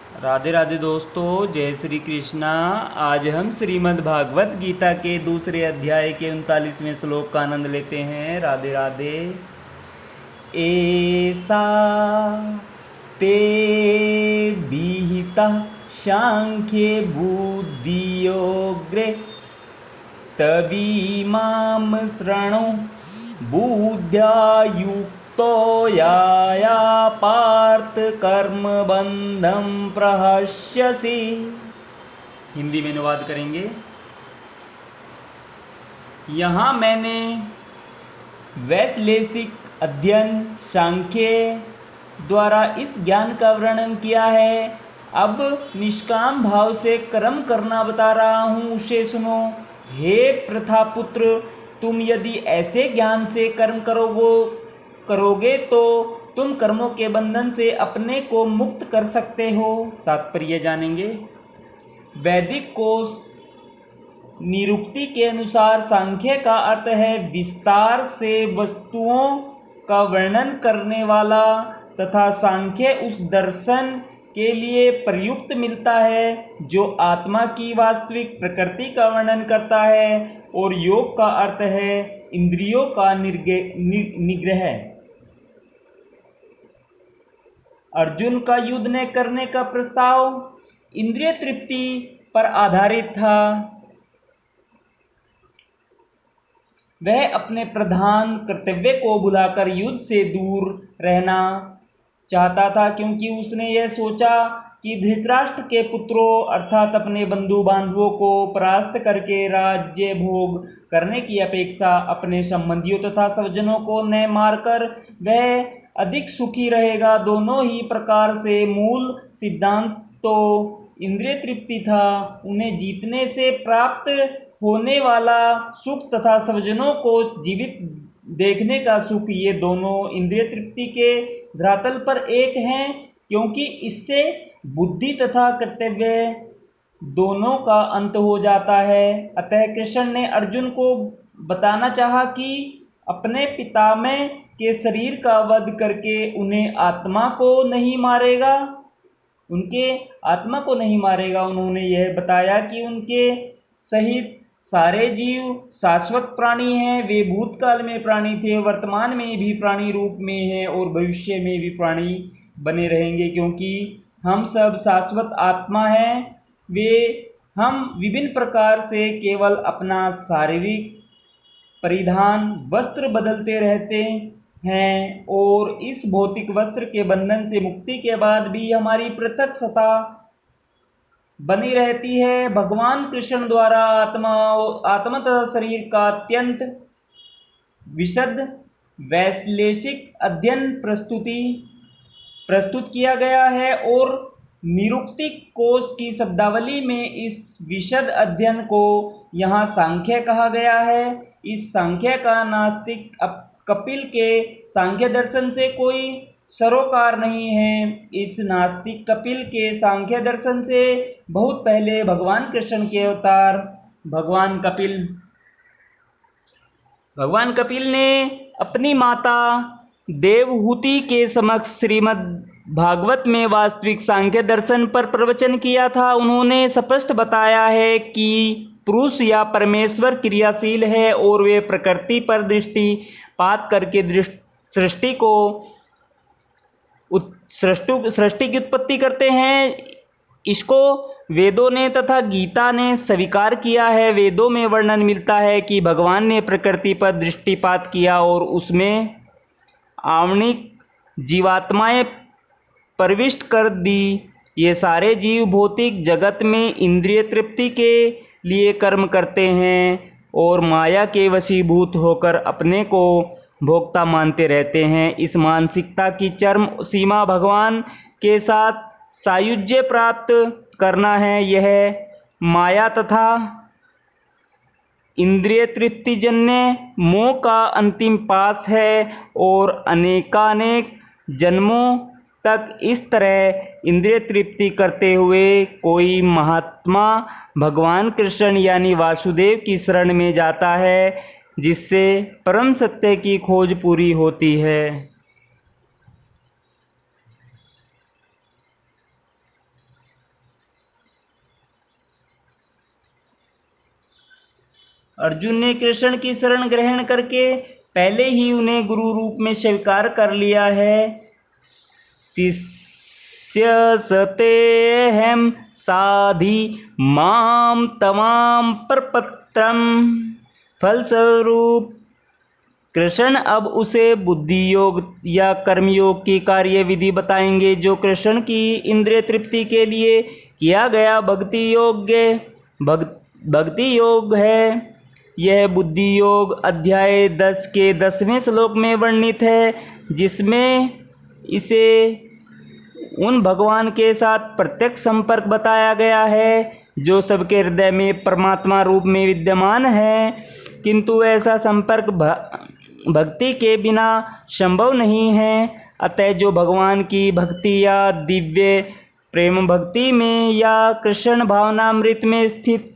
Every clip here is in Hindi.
राधे राधे दोस्तों, जय श्री कृष्णा। आज हम श्रीमद् भागवत गीता के दूसरे अध्याय के 39वें श्लोक का आनंद लेते हैं। राधे राधे। ऐसा ते विहिता सांख्ये बुद्धियोग्रे तवीमां शृणु बुद्ध्या युक्तो याया पार्थ कर्म बंधम प्रहस्यसि। हिंदी में अनुवाद करेंगे। यहाँ मैंने वैश्लेषिक अध्ययन सांख्य द्वारा इस ज्ञान का वर्णन किया है। अब निष्काम भाव से कर्म करना बता रहा हूँ, उसे सुनो। हे प्रथापुत्र, तुम यदि ऐसे ज्ञान से कर्म करोगे तो तुम कर्मों के बंधन से अपने को मुक्त कर सकते हो। तात्पर्य जानेंगे। वैदिक कोश निरुक्ति के अनुसार सांख्य का अर्थ है विस्तार से वस्तुओं का वर्णन करने वाला, तथा सांख्य उस दर्शन के लिए प्रयुक्त मिलता है जो आत्मा की वास्तविक प्रकृति का वर्णन करता है, और योग का अर्थ है इंद्रियों का निग्रह। अर्जुन का युद्ध न करने का प्रस्ताव इंद्रिय तृप्ति पर आधारित था। वह अपने प्रधान कर्तव्य को भुलाकर युद्ध से दूर रहना चाहता था, क्योंकि उसने यह सोचा कि धृतराष्ट्र के पुत्रों अर्थात अपने बंधु बांधवों को परास्त करके राज्य भोग करने की अपेक्षा अपने संबंधियों तथा स्वजनों को न मारकर वह अधिक सुखी रहेगा। दोनों ही प्रकार से मूल सिद्धांत तो इंद्रिय तृप्ति था। उन्हें जीतने से प्राप्त होने वाला सुख तथा स्वजनों को जीवित देखने का सुख, ये दोनों इंद्रिय तृप्ति के धरातल पर एक हैं, क्योंकि इससे बुद्धि तथा कर्तव्य दोनों का अंत हो जाता है। अतः कृष्ण ने अर्जुन को बताना चाहा कि अपने पितामह के शरीर का वध करके उन्हें आत्मा को नहीं मारेगा, उनके आत्मा को नहीं मारेगा। उन्होंने यह बताया कि उनके सहित सारे जीव शाश्वत प्राणी हैं। वे भूतकाल में प्राणी थे, वर्तमान में भी प्राणी रूप में हैं और भविष्य में भी प्राणी बने रहेंगे, क्योंकि हम सब शाश्वत आत्मा हैं। हम विभिन्न प्रकार से केवल अपना शारीरिक परिधान वस्त्र बदलते रहते हैं, और इस भौतिक वस्त्र के बंधन से मुक्ति के बाद भी हमारी पृथक सत्ता बनी रहती है। भगवान कृष्ण द्वारा आत्मा तथा शरीर का अत्यंत विशद वैश्लेषिक अध्ययन प्रस्तुत किया गया है, और निरुक्तिक कोश की शब्दावली में इस विशद अध्ययन को यहाँ सांख्य कहा गया है। इस सांख्य का नास्तिक कपिल के सांख्य दर्शन से कोई सरोकार नहीं है। इस नास्तिक कपिल के सांख्य दर्शन से बहुत पहले भगवान कृष्ण के अवतार भगवान कपिल ने अपनी माता देवहूति के समक्ष श्रीमद् भागवत में वास्तविक सांख्य दर्शन पर प्रवचन किया था। उन्होंने स्पष्ट बताया है कि पुरुष या परमेश्वर क्रियाशील है और वे प्रकृति पर दृष्टिपात करके सृष्टि की उत्पत्ति करते हैं। इसको वेदों ने तथा गीता ने स्वीकार किया है। वेदों में वर्णन मिलता है कि भगवान ने प्रकृति पर दृष्टिपात किया और उसमें आणविक जीवात्माएं प्रविष्ट कर दी। ये सारे जीव भौतिक जगत में इंद्रिय तृप्ति के लिए कर्म करते हैं और माया के वशीभूत होकर अपने को भोक्ता मानते रहते हैं। इस मानसिकता की चरम सीमा भगवान के साथ सायुज्य प्राप्त करना है। यह माया तथा इंद्रिय तृप्ति जन्य मोह का अंतिम पास है, और अनेकानेक जन्मों तक इस तरह इंद्रिय तृप्ति करते हुए कोई महात्मा भगवान कृष्ण यानी वासुदेव की शरण में जाता है, जिससे परम सत्य की खोज पूरी होती है। अर्जुन ने कृष्ण की शरण ग्रहण करके पहले ही उन्हें गुरु रूप में स्वीकार कर लिया है। शिष्य सतेहम साधि माम तमाम प्रपत्रम। फलस्वरूप कृष्ण अब उसे बुद्धि योग या कर्मयोग की कार्य विधि बताएंगे जो कृष्ण की इंद्रिय तृप्ति के लिए किया गया भक्ति योग है। यह बुद्धि योग अध्याय 10 के 10वें श्लोक में वर्णित है, जिसमें इसे उन भगवान के साथ प्रत्यक्ष संपर्क बताया गया है जो सबके हृदय में परमात्मा रूप में विद्यमान है, किंतु ऐसा संपर्क भक्ति के बिना संभव नहीं है। अतः जो भगवान की भक्ति या दिव्य प्रेम भक्ति में या कृष्ण भावनामृत में स्थित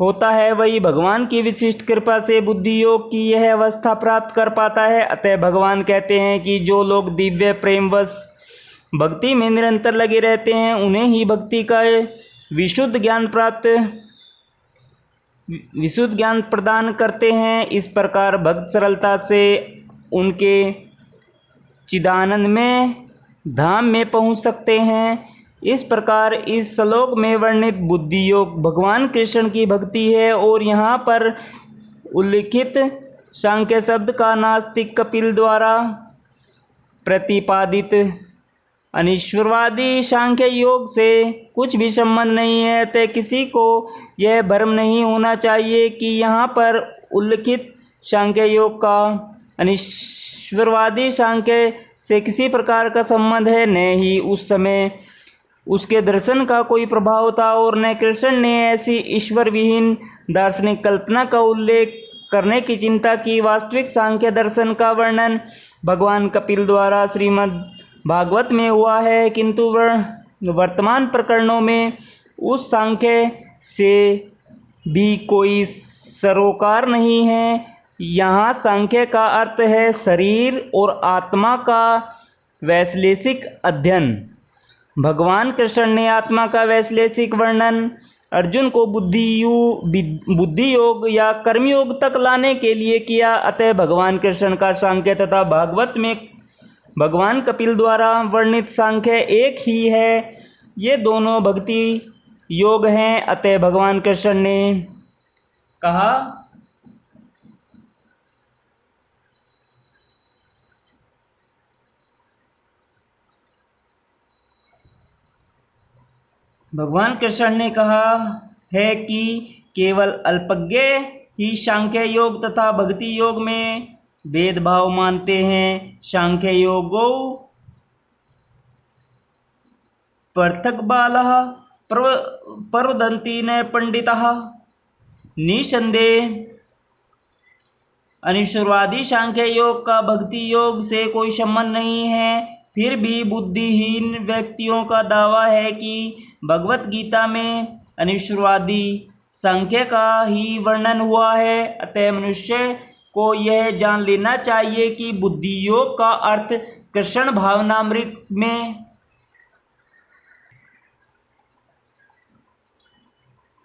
होता है, वही भगवान की विशिष्ट कृपा से बुद्धि योग की यह अवस्था प्राप्त कर पाता है। अतः भगवान कहते हैं कि जो लोग दिव्य प्रेमवश भक्ति में निरंतर लगे रहते हैं, उन्हें ही भक्ति का विशुद्ध ज्ञान प्रदान करते हैं। इस प्रकार भक्त सरलता से उनके चिदानंद में धाम में पहुंच सकते हैं। इस प्रकार इस श्लोक में वर्णित बुद्धि योग भगवान कृष्ण की भक्ति है और यहाँ पर उल्लिखित सांख्य शब्द का नास्तिक कपिल द्वारा प्रतिपादित अनिश्वरवादी सांख्य योग से कुछ भी संबंध नहीं है। अतः किसी को यह भ्रम नहीं होना चाहिए कि यहाँ पर उल्लिखित सांख्य योग का अनिश्वरवादी सांख्य से किसी प्रकार का संबंध है। न ही उस समय उसके दर्शन का कोई प्रभाव था और न कृष्ण ने ऐसी ईश्वर विहीन दार्शनिक कल्पना का उल्लेख करने की चिंता की। वास्तविक सांख्य दर्शन का वर्णन भगवान कपिल द्वारा श्रीमद् भागवत में हुआ है, किंतु वर्तमान प्रकरणों में उस सांख्य से भी कोई सरोकार नहीं है। यहाँ सांख्य का अर्थ है शरीर और आत्मा का वैश्लेषिक अध्ययन। भगवान कृष्ण ने आत्मा का वैश्लेषिक वर्णन अर्जुन को बुद्धि योग या कर्मयोग तक लाने के लिए किया। अतः भगवान कृष्ण का सांख्य तथा भागवत में भगवान कपिल द्वारा वर्णित सांख्य एक ही है। ये दोनों भक्ति योग हैं। अतः भगवान कृष्ण ने कहा, भगवान कृष्ण ने कहा है कि केवल अल्पज्ञ ही सांख्य योग तथा भक्ति योग में भेदभाव मानते हैं। सांख्य योगो पृथक बालः प्रवदन्ति न पंडितः। निसंदेह अनिश्वरवादी सांख्य योग का भक्ति योग से कोई संबंध नहीं है। फिर भी बुद्धिहीन व्यक्तियों का दावा है कि भगवत गीता में अनिश्वरवादी सांख्य का ही वर्णन हुआ है। अतः मनुष्य को यह जान लेना चाहिए कि बुद्धि योग का अर्थ कृष्ण भावनामृत में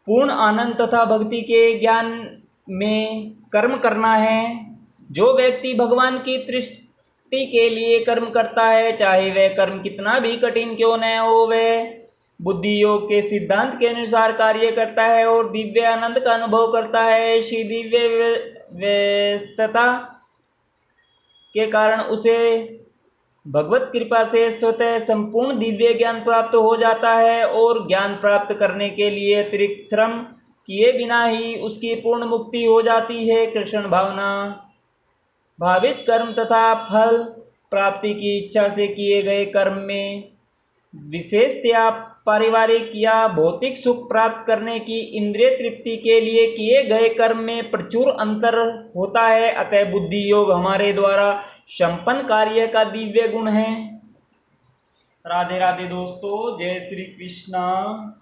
पूर्ण आनंद तथा भक्ति के ज्ञान में कर्म करना है। जो व्यक्ति भगवान की तृप्ति के लिए कर्म करता है, चाहे वह कर्म कितना भी कठिन क्यों न हो, वह बुद्धि योग के सिद्धांत के अनुसार कार्य करता है और दिव्य आनंद का अनुभव करता है। ऐसी दिव्य व्यस्तता के कारण उसे भगवत कृपा से स्वतः संपूर्ण दिव्य ज्ञान प्राप्त हो जाता है और ज्ञान प्राप्त करने के लिए अतिरिक्त श्रम किए बिना ही उसकी पूर्ण मुक्ति हो जाती है। कृष्ण भावना भावित कर्म तथा फल प्राप्ति की इच्छा से किए गए कर्म में विशेषतया पारिवारिक या भौतिक सुख प्राप्त करने की इंद्रिय तृप्ति के लिए किए गए कर्म में प्रचुर अंतर होता है। अतः बुद्धि योग हमारे द्वारा संपन्न कार्य का दिव्य गुण है। राधे राधे दोस्तों, जय श्री कृष्णा।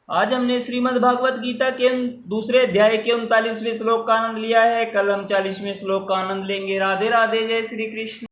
आज हमने श्रीमद् भागवत गीता के दूसरे अध्याय के 39वें श्लोक का आनंद लिया है। कल हम 40वें श्लोक का आनंद लेंगे। राधे राधे, जय श्री कृष्ण।